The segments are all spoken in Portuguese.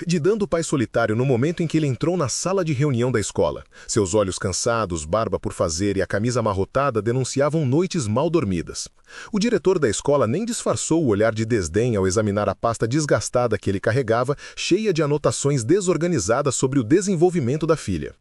Didando o pai solitário no momento em que ele entrou na sala de reunião da escola. Seus olhos cansados, barba por fazer e a camisa amarrotada denunciavam noites mal dormidas. O diretor da escola nem disfarçou o olhar de desdém ao examinar a pasta desgastada que ele carregava, cheia de anotações desorganizadas sobre o desenvolvimento da filha.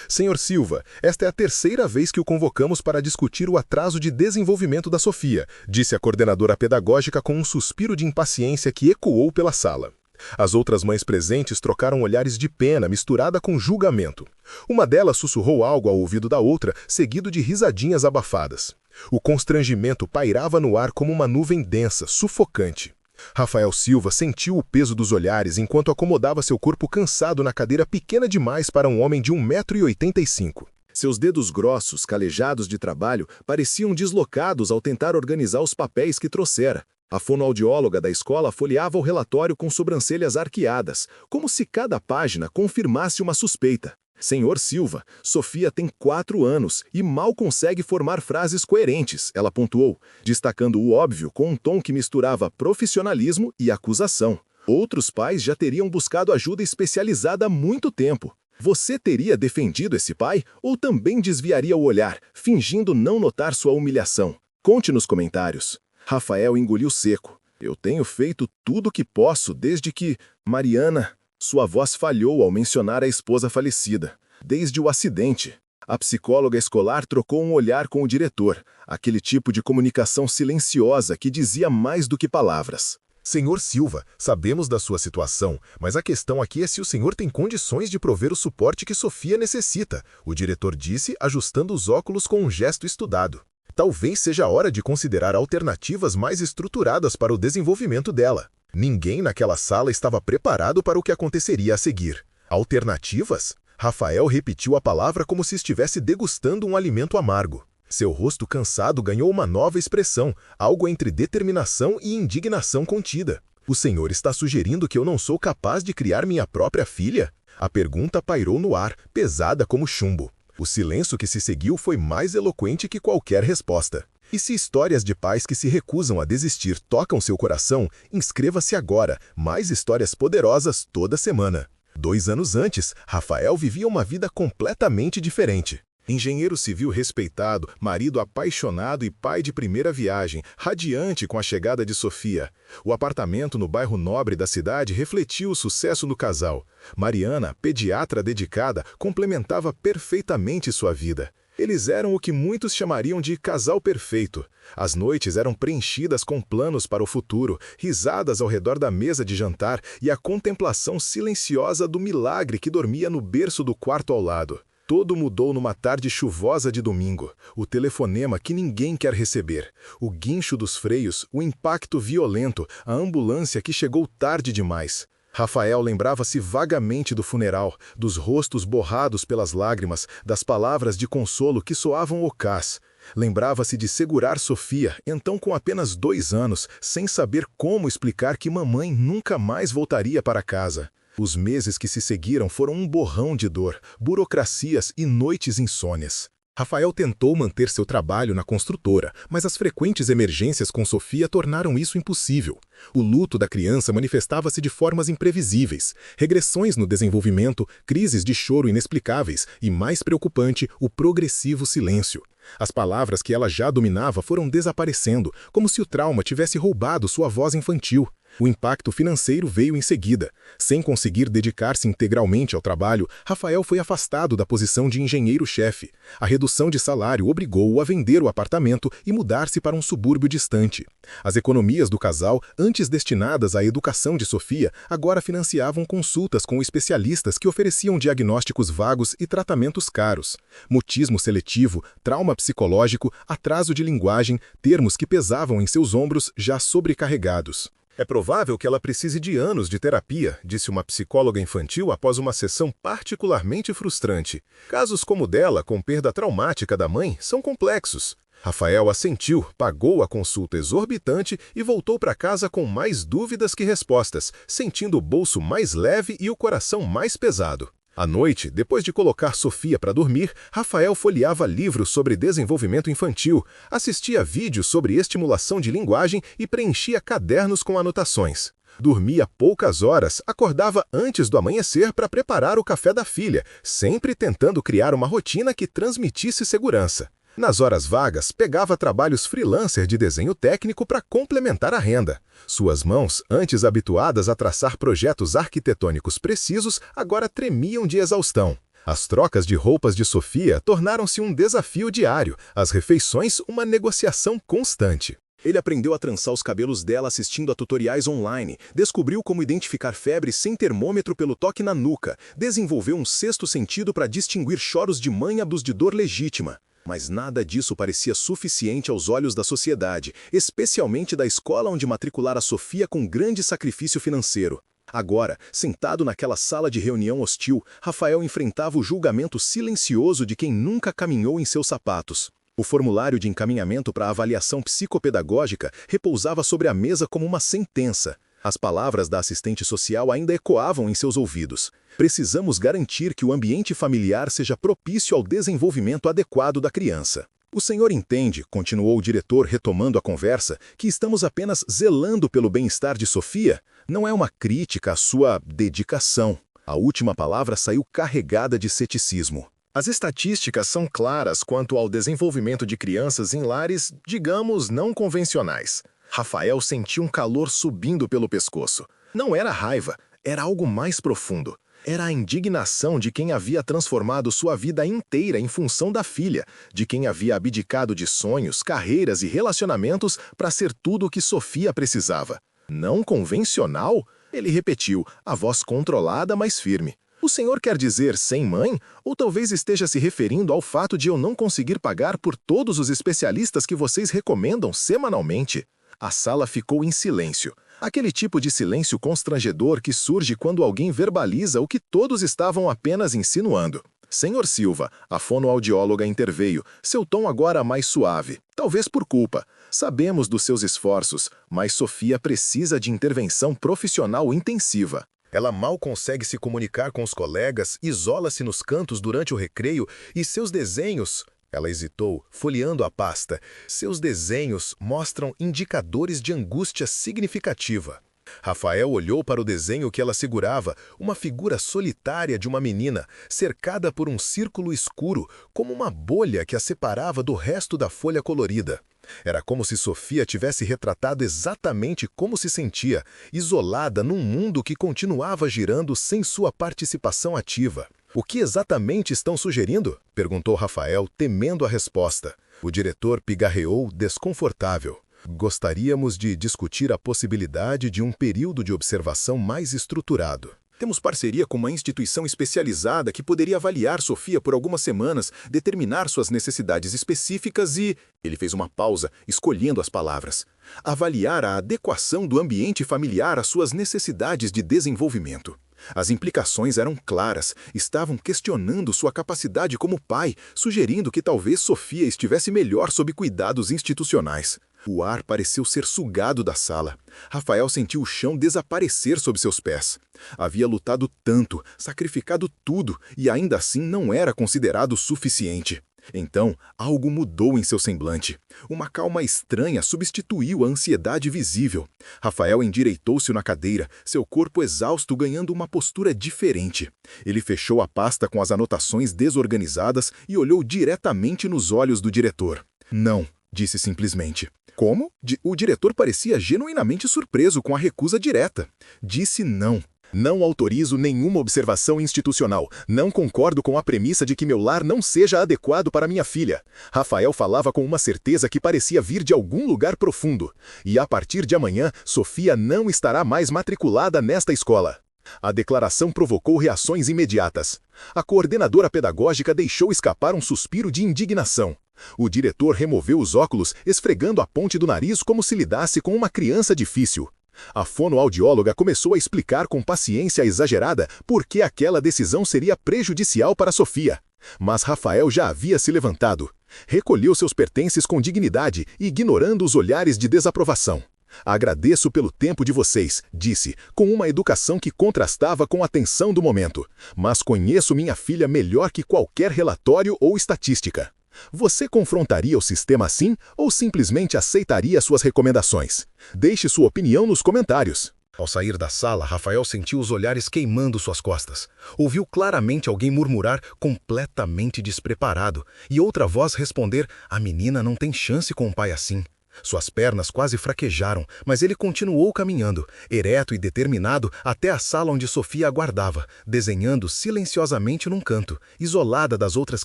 Senhor Silva, esta é a terceira vez que o convocamos para discutir o atraso de desenvolvimento da Sofia, disse a coordenadora pedagógica com um suspiro de impaciência que ecoou pela sala. As outras mães presentes trocaram olhares de pena misturada com julgamento. Uma delas sussurrou algo ao ouvido da outra, seguido de risadinhas abafadas. O constrangimento pairava no ar como uma nuvem densa, sufocante. Rafael Silva sentiu o peso dos olhares enquanto acomodava seu corpo cansado na cadeira pequena demais para um homem de 1,85 m. Seus dedos grossos, calejados de trabalho, pareciam deslocados ao tentar organizar os papéis que trouxera. A fonoaudióloga da escola folheava o relatório com sobrancelhas arqueadas, como se cada página confirmasse uma suspeita. Senhor Silva, Sofia tem 4 anos e mal consegue formar frases coerentes, ela pontuou, destacando o óbvio com um tom que misturava profissionalismo e acusação. Outros pais já teriam buscado ajuda especializada há muito tempo. Você teria defendido esse pai ou também desviaria o olhar, fingindo não notar sua humilhação? Conte nos comentários. Rafael engoliu seco. Eu tenho feito tudo o que posso desde que... Mariana... Sua voz falhou ao mencionar a esposa falecida. Desde o acidente. A psicóloga escolar trocou um olhar com o diretor, aquele tipo de comunicação silenciosa que dizia mais do que palavras. Senhor Silva, sabemos da sua situação, mas a questão aqui é se o senhor tem condições de prover o suporte que Sofia necessita, o diretor disse, ajustando os óculos com um gesto estudado. Talvez seja a hora de considerar alternativas mais estruturadas para o desenvolvimento dela. Ninguém naquela sala estava preparado para o que aconteceria a seguir. Alternativas? Rafael repetiu a palavra como se estivesse degustando um alimento amargo. Seu rosto cansado ganhou uma nova expressão, algo entre determinação e indignação contida. O senhor está sugerindo que eu não sou capaz de criar minha própria filha? A pergunta pairou no ar, pesada como chumbo. O silêncio que se seguiu foi mais eloquente que qualquer resposta. E se histórias de pais que se recusam a desistir tocam seu coração, inscreva-se agora, mais histórias poderosas toda semana. 2 anos antes, Rafael vivia uma vida completamente diferente. Engenheiro civil respeitado, marido apaixonado e pai de primeira viagem, radiante com a chegada de Sofia. O apartamento no bairro nobre da cidade refletiu o sucesso do casal. Mariana, pediatra dedicada, complementava perfeitamente sua vida. Eles eram o que muitos chamariam de casal perfeito. As noites eram preenchidas com planos para o futuro, risadas ao redor da mesa de jantar e a contemplação silenciosa do milagre que dormia no berço do quarto ao lado. Tudo mudou numa tarde chuvosa de domingo. O telefonema que ninguém quer receber. O guincho dos freios, o impacto violento, a ambulância que chegou tarde demais. Rafael lembrava-se vagamente do funeral, dos rostos borrados pelas lágrimas, das palavras de consolo que soavam ocás. Lembrava-se de segurar Sofia, então com apenas 2 anos, sem saber como explicar que mamãe nunca mais voltaria para casa. Os meses que se seguiram foram um borrão de dor, burocracias e noites insônias. Rafael tentou manter seu trabalho na construtora, mas as frequentes emergências com Sofia tornaram isso impossível. O luto da criança manifestava-se de formas imprevisíveis, regressões no desenvolvimento, crises de choro inexplicáveis e, mais preocupante, o progressivo silêncio. As palavras que ela já dominava foram desaparecendo, como se o trauma tivesse roubado sua voz infantil. O impacto financeiro veio em seguida. Sem conseguir dedicar-se integralmente ao trabalho, Rafael foi afastado da posição de engenheiro-chefe. A redução de salário obrigou-o a vender o apartamento e mudar-se para um subúrbio distante. As economias do casal, antes destinadas à educação de Sofia, agora financiavam consultas com especialistas que ofereciam diagnósticos vagos e tratamentos caros. Mutismo seletivo, trauma psicológico, atraso de linguagem, termos que pesavam em seus ombros já sobrecarregados. É provável que ela precise de anos de terapia, disse uma psicóloga infantil após uma sessão particularmente frustrante. Casos como o dela, com perda traumática da mãe, são complexos. Rafael assentiu, pagou a consulta exorbitante e voltou para casa com mais dúvidas que respostas, sentindo o bolso mais leve e o coração mais pesado. À noite, depois de colocar Sofia para dormir, Rafael folheava livros sobre desenvolvimento infantil, assistia vídeos sobre estimulação de linguagem e preenchia cadernos com anotações. Dormia poucas horas, acordava antes do amanhecer para preparar o café da filha, sempre tentando criar uma rotina que transmitisse segurança. Nas horas vagas, pegava trabalhos freelancer de desenho técnico para complementar a renda. Suas mãos, antes habituadas a traçar projetos arquitetônicos precisos, agora tremiam de exaustão. As trocas de roupas de Sofia tornaram-se um desafio diário, as refeições uma negociação constante. Ele aprendeu a trançar os cabelos dela assistindo a tutoriais online, descobriu como identificar febre sem termômetro pelo toque na nuca, desenvolveu um sexto sentido para distinguir choros de mãe dos de dor legítima. Mas nada disso parecia suficiente aos olhos da sociedade, especialmente da escola onde matriculara Sofia com grande sacrifício financeiro. Agora, sentado naquela sala de reunião hostil, Rafael enfrentava o julgamento silencioso de quem nunca caminhou em seus sapatos. O formulário de encaminhamento para a avaliação psicopedagógica repousava sobre a mesa como uma sentença. As palavras da assistente social ainda ecoavam em seus ouvidos. Precisamos garantir que o ambiente familiar seja propício ao desenvolvimento adequado da criança. O senhor entende, continuou o diretor retomando a conversa, que estamos apenas zelando pelo bem-estar de Sofia? Não é uma crítica à sua dedicação. A última palavra saiu carregada de ceticismo. As estatísticas são claras quanto ao desenvolvimento de crianças em lares, digamos, não convencionais. Rafael sentiu um calor subindo pelo pescoço. Não era raiva, era algo mais profundo. Era a indignação de quem havia transformado sua vida inteira em função da filha, de quem havia abdicado de sonhos, carreiras e relacionamentos para ser tudo o que Sofia precisava. Não convencional? Ele repetiu, a voz controlada, mas firme. O senhor quer dizer sem mãe? Ou talvez esteja se referindo ao fato de eu não conseguir pagar por todos os especialistas que vocês recomendam semanalmente? A sala ficou em silêncio. Aquele tipo de silêncio constrangedor que surge quando alguém verbaliza o que todos estavam apenas insinuando. Senhor Silva, a fonoaudióloga interveio, seu tom agora mais suave, talvez por culpa. Sabemos dos seus esforços, mas Sofia precisa de intervenção profissional intensiva. Ela mal consegue se comunicar com os colegas, isola-se nos cantos durante o recreio e seus desenhos... Ela hesitou, folheando a pasta. Seus desenhos mostram indicadores de angústia significativa. Rafael olhou para o desenho que ela segurava, uma figura solitária de uma menina, cercada por um círculo escuro, como uma bolha que a separava do resto da folha colorida. Era como se Sofia tivesse retratado exatamente como se sentia, isolada num mundo que continuava girando sem sua participação ativa. O que exatamente estão sugerindo? Perguntou Rafael, temendo a resposta. O diretor pigarreou, desconfortável. Gostaríamos de discutir a possibilidade de um período de observação mais estruturado. Temos parceria com uma instituição especializada que poderia avaliar Sofia por algumas semanas, determinar suas necessidades específicas e... Ele fez uma pausa, escolhendo as palavras. Avaliar a adequação do ambiente familiar às suas necessidades de desenvolvimento. As implicações eram claras, estavam questionando sua capacidade como pai, sugerindo que talvez Sofia estivesse melhor sob cuidados institucionais. O ar pareceu ser sugado da sala. Rafael sentiu o chão desaparecer sob seus pés. Havia lutado tanto, sacrificado tudo, e ainda assim não era considerado suficiente. Então, algo mudou em seu semblante. Uma calma estranha substituiu a ansiedade visível. Rafael endireitou-se na cadeira, seu corpo exausto ganhando uma postura diferente. Ele fechou a pasta com as anotações desorganizadas e olhou diretamente nos olhos do diretor. Não, disse simplesmente. Como? O diretor parecia genuinamente surpreso com a recusa direta. Disse não. Não autorizo nenhuma observação institucional. Não concordo com a premissa de que meu lar não seja adequado para minha filha. Rafael falava com uma certeza que parecia vir de algum lugar profundo. E a partir de amanhã, Sofia não estará mais matriculada nesta escola. A declaração provocou reações imediatas. A coordenadora pedagógica deixou escapar um suspiro de indignação. O diretor removeu os óculos, esfregando a ponte do nariz como se lidasse com uma criança difícil. A fonoaudióloga começou a explicar com paciência exagerada por que aquela decisão seria prejudicial para Sofia. Mas Rafael já havia se levantado. Recolheu seus pertences com dignidade, ignorando os olhares de desaprovação. Agradeço pelo tempo de vocês, disse, com uma educação que contrastava com a tensão do momento. Mas conheço minha filha melhor que qualquer relatório ou estatística. Você confrontaria o sistema assim ou simplesmente aceitaria suas recomendações? Deixe sua opinião nos comentários. Ao sair da sala, Rafael sentiu os olhares queimando suas costas. Ouviu claramente alguém murmurar completamente despreparado e outra voz responder: "A menina não tem chance com um pai assim." Suas pernas quase fraquejaram, mas ele continuou caminhando, ereto e determinado, até a sala onde Sofia aguardava, desenhando silenciosamente num canto, isolada das outras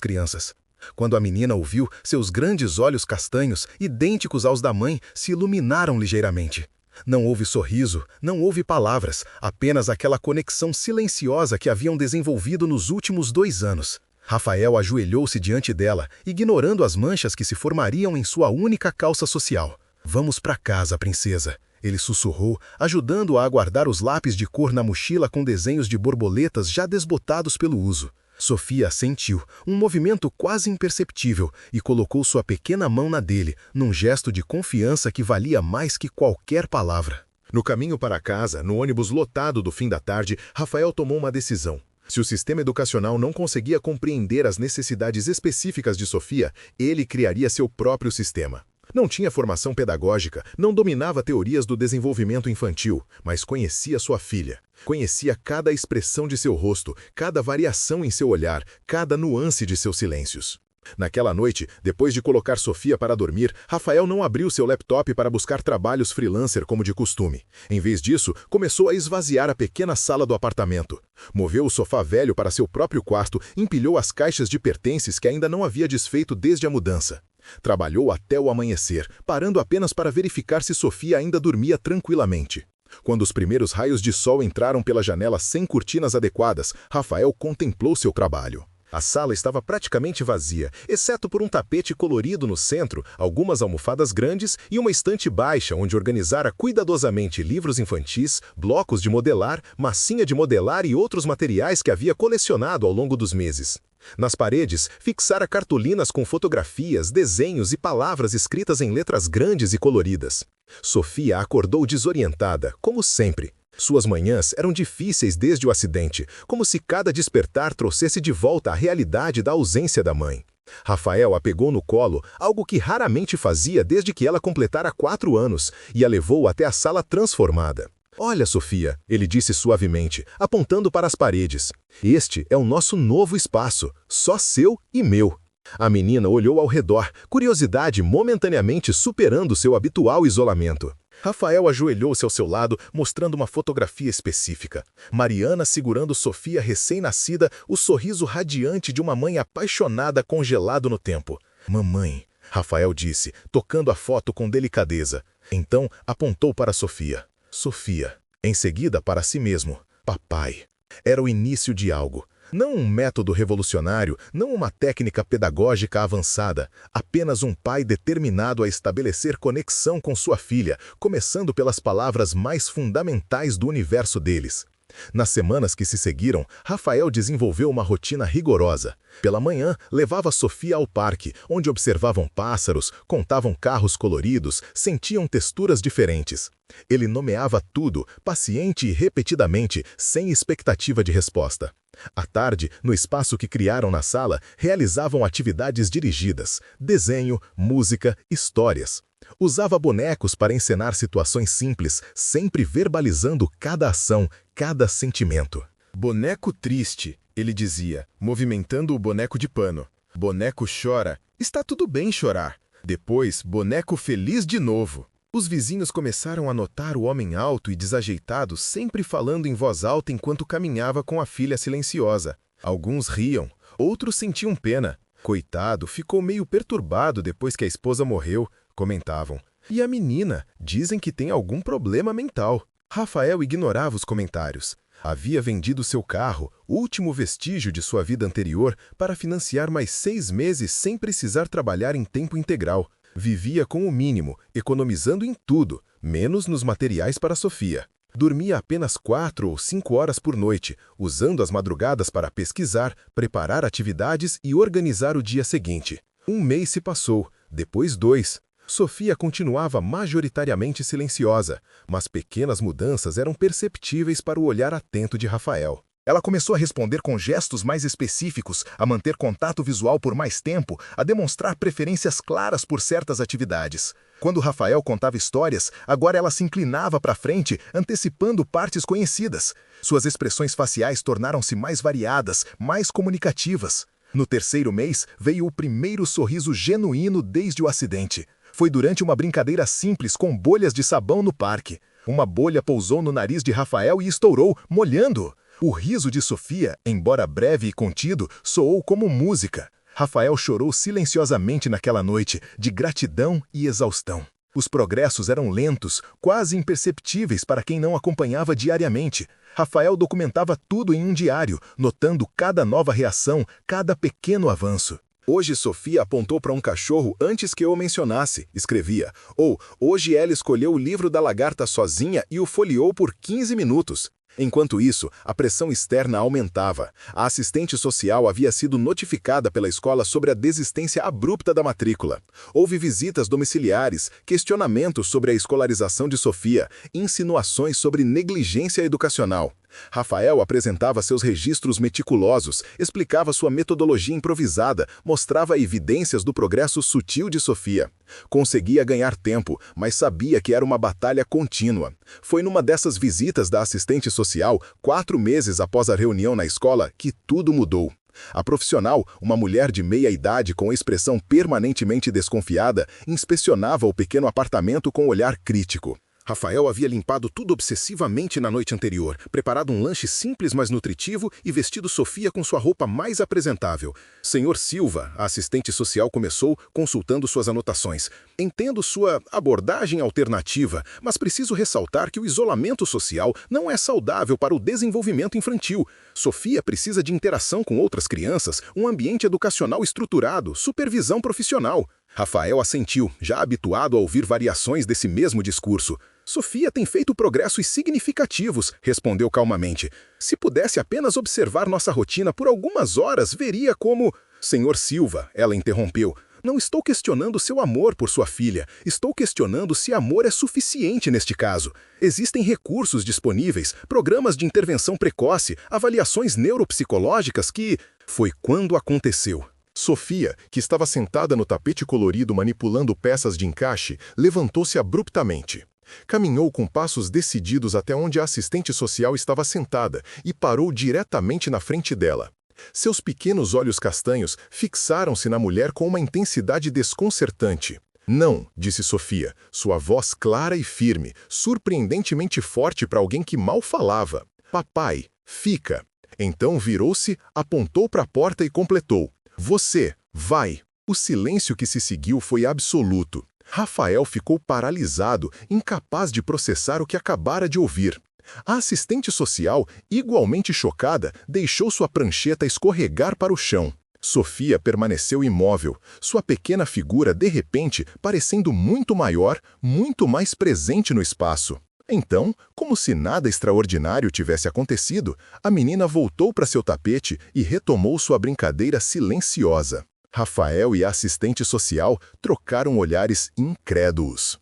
crianças. Quando a menina o viu, seus grandes olhos castanhos, idênticos aos da mãe, se iluminaram ligeiramente. Não houve sorriso, não houve palavras, apenas aquela conexão silenciosa que haviam desenvolvido nos últimos 2 anos. Rafael ajoelhou-se diante dela, ignorando as manchas que se formariam em sua única calça social. "Vamos para casa, princesa," ele sussurrou, ajudando-a a guardar os lápis de cor na mochila com desenhos de borboletas já desbotados pelo uso. Sofia sentiu um movimento quase imperceptível e colocou sua pequena mão na dele, num gesto de confiança que valia mais que qualquer palavra. No caminho para casa, no ônibus lotado do fim da tarde, Rafael tomou uma decisão. Se o sistema educacional não conseguia compreender as necessidades específicas de Sofia, ele criaria seu próprio sistema. Não tinha formação pedagógica, não dominava teorias do desenvolvimento infantil, mas conhecia sua filha. Conhecia cada expressão de seu rosto, cada variação em seu olhar, cada nuance de seus silêncios. Naquela noite, depois de colocar Sofia para dormir, Rafael não abriu seu laptop para buscar trabalhos freelancer como de costume. Em vez disso, começou a esvaziar a pequena sala do apartamento. Moveu o sofá velho para seu próprio quarto, empilhou as caixas de pertences que ainda não havia desfeito desde a mudança. Trabalhou até o amanhecer, parando apenas para verificar se Sofia ainda dormia tranquilamente. Quando os primeiros raios de sol entraram pela janela sem cortinas adequadas, Rafael contemplou seu trabalho. A sala estava praticamente vazia, exceto por um tapete colorido no centro, algumas almofadas grandes e uma estante baixa onde organizara cuidadosamente livros infantis, blocos de modelar, massinha de modelar e outros materiais que havia colecionado ao longo dos meses. Nas paredes, fixara cartolinas com fotografias, desenhos e palavras escritas em letras grandes e coloridas. Sofia acordou desorientada, como sempre. Suas manhãs eram difíceis desde o acidente, como se cada despertar trouxesse de volta a realidade da ausência da mãe. Rafael a pegou no colo, algo que raramente fazia desde que ela completara 4 anos, e a levou até a sala transformada. "Olha, Sofia," ele disse suavemente, apontando para as paredes. "Este é o nosso novo espaço, só seu e meu." A menina olhou ao redor, curiosidade momentaneamente superando seu habitual isolamento. Rafael ajoelhou-se ao seu lado, mostrando uma fotografia específica. Mariana segurando Sofia recém-nascida, o sorriso radiante de uma mãe apaixonada congelado no tempo. "Mamãe," Rafael disse, tocando a foto com delicadeza. Então apontou para Sofia. "Sofia." Em seguida para si mesmo. "Papai." Era o início de algo. Não um método revolucionário, não uma técnica pedagógica avançada, apenas um pai determinado a estabelecer conexão com sua filha, começando pelas palavras mais fundamentais do universo deles. Nas semanas que se seguiram, Rafael desenvolveu uma rotina rigorosa. Pela manhã, levava Sofia ao parque, onde observavam pássaros, contavam carros coloridos, sentiam texturas diferentes. Ele nomeava tudo, paciente e repetidamente, sem expectativa de resposta. À tarde, no espaço que criaram na sala, realizavam atividades dirigidas, desenho, música, histórias. Usava bonecos para encenar situações simples, sempre verbalizando cada ação, cada sentimento. "Boneco triste," ele dizia, movimentando o boneco de pano. "Boneco chora, está tudo bem chorar." Depois, boneco feliz de novo. Os vizinhos começaram a notar o homem alto e desajeitado sempre falando em voz alta enquanto caminhava com a filha silenciosa. Alguns riam, outros sentiam pena. "Coitado, ficou meio perturbado depois que a esposa morreu," comentavam. "E a menina? Dizem que tem algum problema mental." Rafael ignorava os comentários. Havia vendido seu carro, último vestígio de sua vida anterior, para financiar mais 6 meses sem precisar trabalhar em tempo integral. Vivia com o mínimo, economizando em tudo, menos nos materiais para Sofia. Dormia apenas 4 ou 5 horas por noite, usando as madrugadas para pesquisar, preparar atividades e organizar o dia seguinte. 1 mês se passou, depois 2. Sofia continuava majoritariamente silenciosa, mas pequenas mudanças eram perceptíveis para o olhar atento de Rafael. Ela começou a responder com gestos mais específicos, a manter contato visual por mais tempo, a demonstrar preferências claras por certas atividades. Quando Rafael contava histórias, agora ela se inclinava para frente, antecipando partes conhecidas. Suas expressões faciais tornaram-se mais variadas, mais comunicativas. No terceiro mês, veio o primeiro sorriso genuíno desde o acidente. Foi durante uma brincadeira simples com bolhas de sabão no parque. Uma bolha pousou no nariz de Rafael e estourou, molhando-o. O riso de Sofia, embora breve e contido, soou como música. Rafael chorou silenciosamente naquela noite, de gratidão e exaustão. Os progressos eram lentos, quase imperceptíveis para quem não acompanhava diariamente. Rafael documentava tudo em um diário, notando cada nova reação, cada pequeno avanço. Hoje Sofia apontou para um cachorro antes que eu o mencionasse, escrevia. Ou, hoje ela escolheu o livro da lagarta sozinha e o folheou por 15 minutos. Enquanto isso, a pressão externa aumentava. A assistente social havia sido notificada pela escola sobre a desistência abrupta da matrícula. Houve visitas domiciliares, questionamentos sobre a escolarização de Sofia, insinuações sobre negligência educacional. Rafael apresentava seus registros meticulosos, explicava sua metodologia improvisada, mostrava evidências do progresso sutil de Sofia. Conseguia ganhar tempo, mas sabia que era uma batalha contínua. Foi numa dessas visitas da assistente social, 4 meses após a reunião na escola, que tudo mudou. A profissional, uma mulher de meia idade com expressão permanentemente desconfiada, inspecionava o pequeno apartamento com olhar crítico. Rafael havia limpado tudo obsessivamente na noite anterior, preparado um lanche simples mas nutritivo e vestido Sofia com sua roupa mais apresentável. Senhor Silva, a assistente social começou, consultando suas anotações. Entendo sua abordagem alternativa, mas preciso ressaltar que o isolamento social não é saudável para o desenvolvimento infantil. Sofia precisa de interação com outras crianças, um ambiente educacional estruturado, supervisão profissional. Rafael assentiu, já habituado a ouvir variações desse mesmo discurso. Sofia tem feito progressos significativos, respondeu calmamente. Se pudesse apenas observar nossa rotina por algumas horas, veria como... Senhor Silva, ela interrompeu. Não estou questionando seu amor por sua filha. Estou questionando se amor é suficiente neste caso. Existem recursos disponíveis, programas de intervenção precoce, avaliações neuropsicológicas que... Foi quando aconteceu. Sofia, que estava sentada no tapete colorido manipulando peças de encaixe, levantou-se abruptamente. Caminhou com passos decididos até onde a assistente social estava sentada e parou diretamente na frente dela. Seus pequenos olhos castanhos fixaram-se na mulher com uma intensidade desconcertante. Não, disse Sofia, sua voz clara e firme, surpreendentemente forte para alguém que mal falava. Papai, fica. Então virou-se, apontou para a porta e completou. Você, vai! O silêncio que se seguiu foi absoluto. Rafael ficou paralisado, incapaz de processar o que acabara de ouvir. A assistente social, igualmente chocada, deixou sua prancheta escorregar para o chão. Sofia permaneceu imóvel, sua pequena figura, de repente, parecendo muito maior, muito mais presente no espaço. Então, como se nada extraordinário tivesse acontecido, a menina voltou para seu tapete e retomou sua brincadeira silenciosa. Rafael e a assistente social trocaram olhares incrédulos.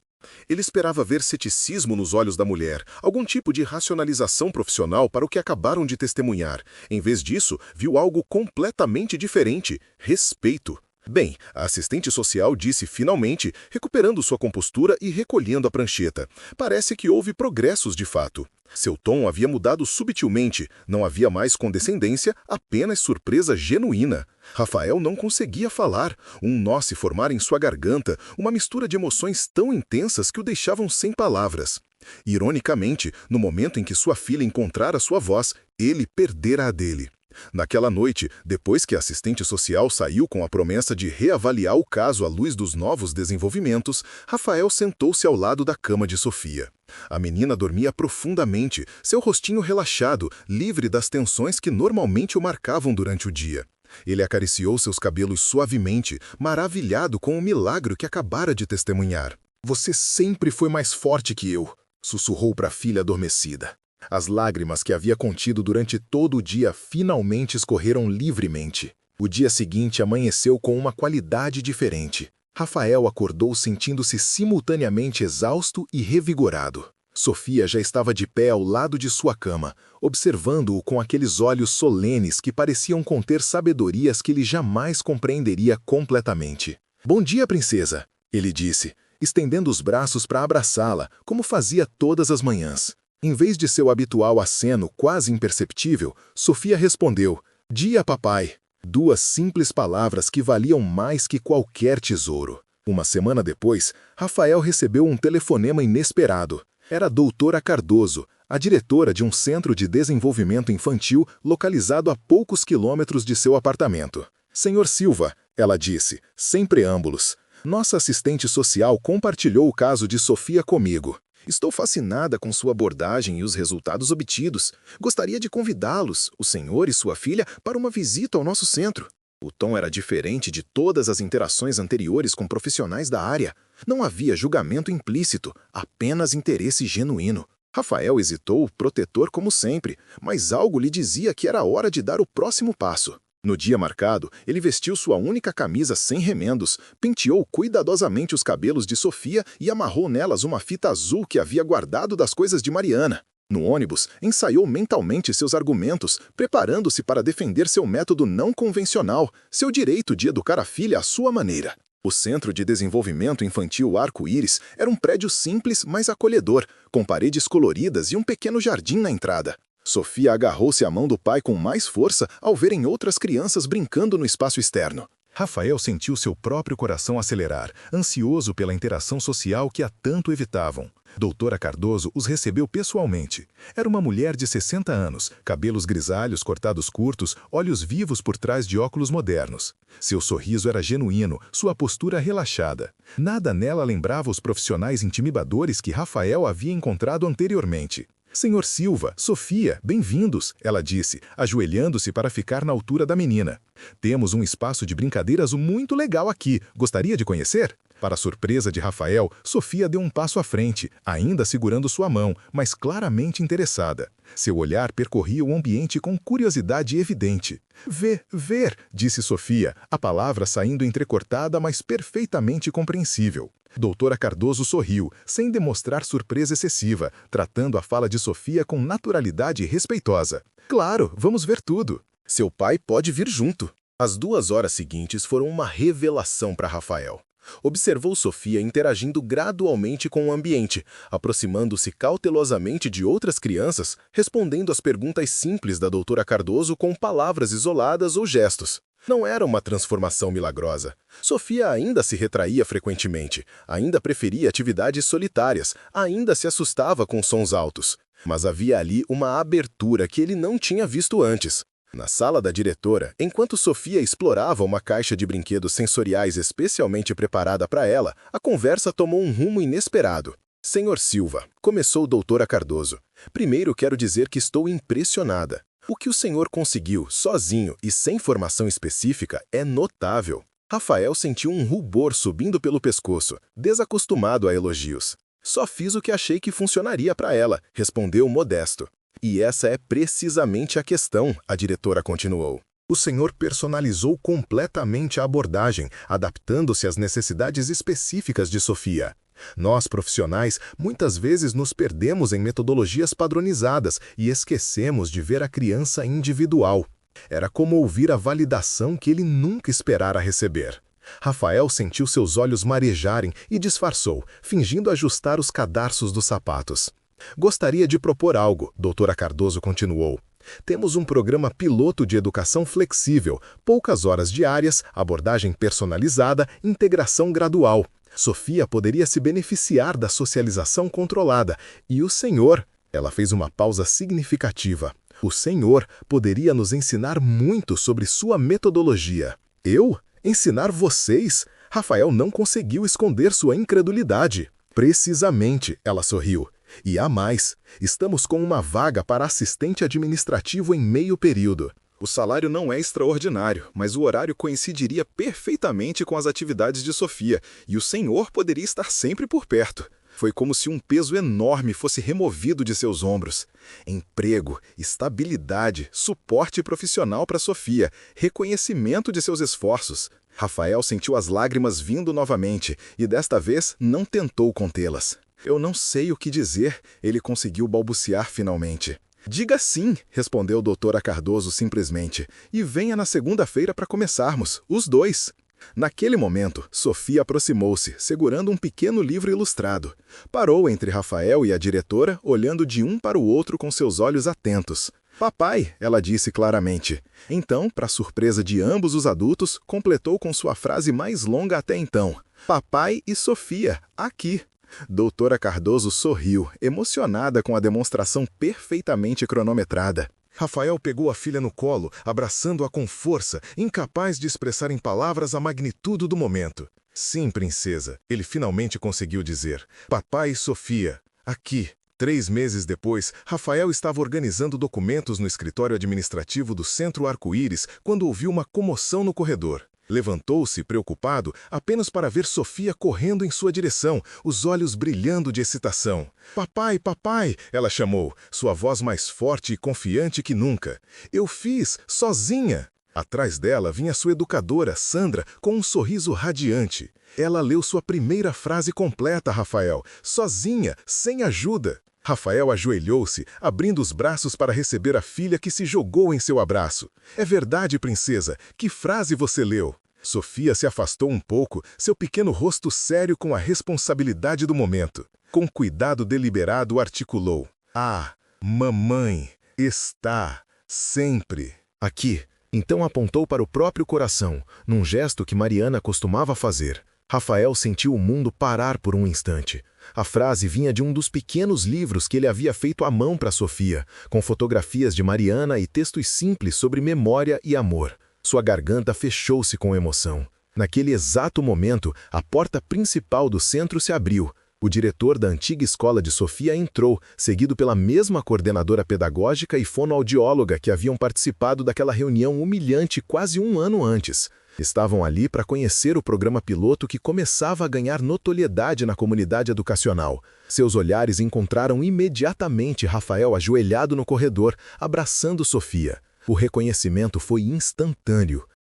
Ele esperava ver ceticismo nos olhos da mulher, algum tipo de racionalização profissional para o que acabaram de testemunhar. Em vez disso, viu algo completamente diferente: respeito. Bem, a assistente social disse finalmente, recuperando sua compostura e recolhendo a prancheta. Parece que houve progressos de fato. Seu tom havia mudado subtilmente, não havia mais condescendência, apenas surpresa genuína. Rafael não conseguia falar, um nó se formara em sua garganta, uma mistura de emoções tão intensas que o deixavam sem palavras. Ironicamente, no momento em que sua filha encontrara sua voz, ele perdera a dele. Naquela noite, depois que a assistente social saiu com a promessa de reavaliar o caso à luz dos novos desenvolvimentos, Rafael sentou-se ao lado da cama de Sofia. A menina dormia profundamente, seu rostinho relaxado, livre das tensões que normalmente o marcavam durante o dia. Ele acariciou seus cabelos suavemente, maravilhado com o milagre que acabara de testemunhar. "Você sempre foi mais forte que eu", sussurrou para a filha adormecida. As lágrimas que havia contido durante todo o dia finalmente escorreram livremente. O dia seguinte amanheceu com uma qualidade diferente. Rafael acordou sentindo-se simultaneamente exausto e revigorado. Sofia já estava de pé ao lado de sua cama, observando-o com aqueles olhos solenes que pareciam conter sabedorias que ele jamais compreenderia completamente. "Bom dia, princesa", ele disse, estendendo os braços para abraçá-la, como fazia todas as manhãs. Em vez de seu habitual aceno quase imperceptível, Sofia respondeu, "Dia, papai." 2 simples palavras que valiam mais que qualquer tesouro. Uma semana depois, Rafael recebeu um telefonema inesperado. Era a doutora Cardoso, a diretora de um centro de desenvolvimento infantil localizado a poucos quilômetros de seu apartamento. "Senhor Silva", ela disse, sem preâmbulos, "nossa assistente social compartilhou o caso de Sofia comigo. Estou fascinada com sua abordagem e os resultados obtidos. Gostaria de convidá-los, o senhor e sua filha, para uma visita ao nosso centro." O tom era diferente de todas as interações anteriores com profissionais da área. Não havia julgamento implícito, apenas interesse genuíno. Rafael hesitou, protetor como sempre, mas algo lhe dizia que era hora de dar o próximo passo. No dia marcado, ele vestiu sua única camisa sem remendos, penteou cuidadosamente os cabelos de Sofia e amarrou nelas uma fita azul que havia guardado das coisas de Mariana. No ônibus, ensaiou mentalmente seus argumentos, preparando-se para defender seu método não convencional, seu direito de educar a filha à sua maneira. O Centro de Desenvolvimento Infantil Arco-Íris era um prédio simples, mas acolhedor, com paredes coloridas e um pequeno jardim na entrada. Sofia agarrou-se à mão do pai com mais força ao verem outras crianças brincando no espaço externo. Rafael sentiu seu próprio coração acelerar, ansioso pela interação social que há tanto evitavam. Doutora Cardoso os recebeu pessoalmente. Era uma mulher de 60 anos, cabelos grisalhos cortados curtos, olhos vivos por trás de óculos modernos. Seu sorriso era genuíno, sua postura relaxada. Nada nela lembrava os profissionais intimidadores que Rafael havia encontrado anteriormente. "Senhor Silva, Sofia, bem-vindos", ela disse, ajoelhando-se para ficar na altura da menina. "Temos um espaço de brincadeiras muito legal aqui. Gostaria de conhecer?" Para a surpresa de Rafael, Sofia deu um passo à frente, ainda segurando sua mão, mas claramente interessada. Seu olhar percorria o ambiente com curiosidade evidente. Ver", disse Sofia, a palavra saindo entrecortada, mas perfeitamente compreensível. Doutora Cardoso sorriu, sem demonstrar surpresa excessiva, tratando a fala de Sofia com naturalidade respeitosa. "Claro, vamos ver tudo. Seu pai pode vir junto." As 2 horas seguintes foram uma revelação para Rafael. Observou Sofia interagindo gradualmente com o ambiente, aproximando-se cautelosamente de outras crianças, respondendo às perguntas simples da doutora Cardoso com palavras isoladas ou gestos. Não era uma transformação milagrosa. Sofia ainda se retraía frequentemente, ainda preferia atividades solitárias, ainda se assustava com sons altos. Mas havia ali uma abertura que ele não tinha visto antes. Na sala da diretora, enquanto Sofia explorava uma caixa de brinquedos sensoriais especialmente preparada para ela, a conversa tomou um rumo inesperado. "Senhor Silva", começou doutora Cardoso, "primeiro quero dizer que estou impressionada. O que o senhor conseguiu, sozinho e sem formação específica, é notável." Rafael sentiu um rubor subindo pelo pescoço, desacostumado a elogios. "Só fiz o que achei que funcionaria para ela", respondeu modesto. "E essa é precisamente a questão", a diretora continuou. "O senhor personalizou completamente a abordagem, adaptando-se às necessidades específicas de Sofia. Nós, profissionais, muitas vezes nos perdemos em metodologias padronizadas e esquecemos de ver a criança individual. Era como ouvir a validação que ele nunca esperara receber." Rafael sentiu seus olhos marejarem e disfarçou, fingindo ajustar os cadarços dos sapatos. "Gostaria de propor algo", doutora Cardoso continuou. "Temos um programa piloto de educação flexível, poucas horas diárias, abordagem personalizada, integração gradual. Sofia poderia se beneficiar da socialização controlada, e o senhor..." Ela fez uma pausa significativa. "O senhor poderia nos ensinar muito sobre sua metodologia." "Eu? Ensinar vocês?" Rafael não conseguiu esconder sua incredulidade. "Precisamente", ela sorriu. "E há mais. Estamos com uma vaga para assistente administrativo em meio período. O salário não é extraordinário, mas o horário coincidiria perfeitamente com as atividades de Sofia, e o senhor poderia estar sempre por perto." Foi como se um peso enorme fosse removido de seus ombros. Emprego, estabilidade, suporte profissional para Sofia, reconhecimento de seus esforços. Rafael sentiu as lágrimas vindo novamente e desta vez não tentou contê-las. Eu não sei o que dizer, ele conseguiu balbuciar finalmente. Diga sim, respondeu doutora Cardoso simplesmente, e venha na segunda-feira para começarmos, os dois. Naquele momento, Sofia aproximou-se, segurando um pequeno livro ilustrado. Parou entre Rafael e a diretora, olhando de um para o outro com seus olhos atentos. Papai, ela disse claramente. Então, para surpresa de ambos os adultos, completou com sua frase mais longa até então. Papai e Sofia, aqui. Doutora Cardoso sorriu, emocionada com a demonstração perfeitamente cronometrada. Rafael pegou a filha no colo, abraçando-a com força, incapaz de expressar em palavras a magnitude do momento. Sim, princesa, ele finalmente conseguiu dizer. Papai e Sofia, aqui. 3 meses depois, Rafael estava organizando documentos no escritório administrativo do Centro Arco-Íris quando ouviu uma comoção no corredor. Levantou-se, preocupado, apenas para ver Sofia correndo em sua direção, os olhos brilhando de excitação. Papai, papai, ela chamou, sua voz mais forte e confiante que nunca. Eu fiz, sozinha. Atrás dela vinha sua educadora, Sandra, com um sorriso radiante. Ela leu sua primeira frase completa, Rafael, sozinha, sem ajuda. Rafael ajoelhou-se, abrindo os braços para receber a filha que se jogou em seu abraço. É verdade, princesa. Que frase você leu? Sofia se afastou um pouco, seu pequeno rosto sério com a responsabilidade do momento. Com cuidado deliberado articulou. Ah, mamãe está sempre Aqui. Então apontou para o próprio coração, num gesto que Mariana costumava fazer. Rafael sentiu o mundo parar por um instante. A frase vinha de um dos pequenos livros que ele havia feito à mão para Sofia, com fotografias de Mariana e textos simples sobre memória e amor. Sua garganta fechou-se com emoção. Naquele exato momento, a porta principal do centro se abriu. O diretor da antiga escola de Sofia entrou, seguido pela mesma coordenadora pedagógica e fonoaudióloga que haviam participado daquela reunião humilhante quase um ano antes. Estavam ali para conhecer o programa piloto que começava a ganhar notoriedade na comunidade educacional. Seus olhares encontraram imediatamente Rafael ajoelhado no corredor, abraçando Sofia. O reconhecimento foi instantâneo.